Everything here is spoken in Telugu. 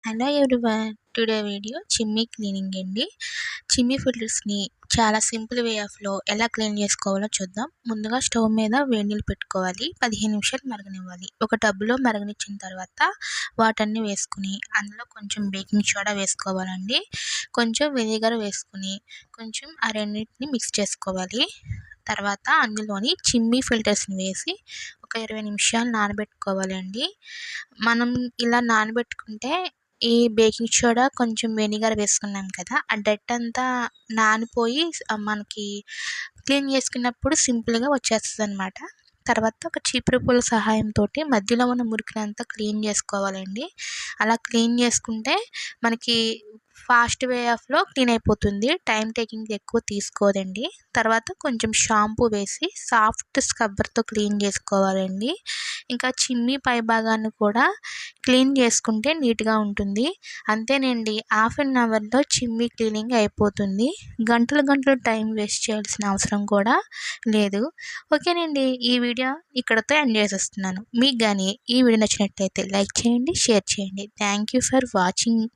Hello everyone, today video chimney cleaning అండి. చిమ్మీ ఫిల్టర్స్ని చాలా సింపుల్ వే ఆఫ్లో ఎలా క్లీన్ చేసుకోవాలో చూద్దాం. ముందుగా స్టవ్ మీద వేడి నీళ్ళు పెట్టుకోవాలి. 15 నిమిషాలు మరగనివ్వాలి. ఒక టబ్లో మరగనిచ్చిన తర్వాత వాటర్ని వేసుకుని అందులో కొంచెం బేకింగ్ సోడా వేసుకోవాలండి. కొంచెం వెనిగర్ వేసుకుని కొంచెం ఆ రెండింటిని మిక్స్ చేసుకోవాలి. తర్వాత అందులోని చిమ్మీ ఫిల్టర్స్ని వేసి ఒక 20 నిమిషాలు నానబెట్టుకోవాలండి. మనం ఇలా నానబెట్టుకుంటే ఈ బేకింగ్ సోడా కొంచెం వెనిగర్ వేసుకున్నాం కదా, ఆ డర్ట్ అంతా నానిపోయి మనకి క్లీన్ చేసుకున్నప్పుడు సింపుల్గా వచ్చేస్తుంది అనమాట. తర్వాత ఒక చీపురు పుల్ల సహాయంతో మధ్యలో ఉన్న మురికినంతా క్లీన్ చేసుకోవాలండి. అలా క్లీన్ చేసుకుంటే మనకి ఫాస్ట్ వే ఆఫ్లో క్లీన్ అయిపోతుంది. టైం టేకింగ్ ఎక్కువ తీసుకోదండి. తర్వాత కొంచెం షాంపూ వేసి సాఫ్ట్ స్క్రబ్బర్తో క్లీన్ చేసుకోవాలండి. ఇంకా చిమ్మీ పై భాగాన్ని కూడా క్లీన్ చేసుకుంటే నీట్గా ఉంటుంది. అంతేనండి, హాఫ్ అన్ అవర్లో చిమ్మీ క్లీనింగ్ అయిపోతుంది. గంటలు గంటలు టైం వేస్ట్ చేయాల్సిన అవసరం కూడా లేదు. ఓకేనండి, ఈ వీడియో ఇక్కడతో ఎండ్ చేసేస్తున్నాను. మీకు కానీ ఈ వీడియో నచ్చినట్లయితే లైక్ చేయండి, షేర్ చేయండి. Thank you for watching.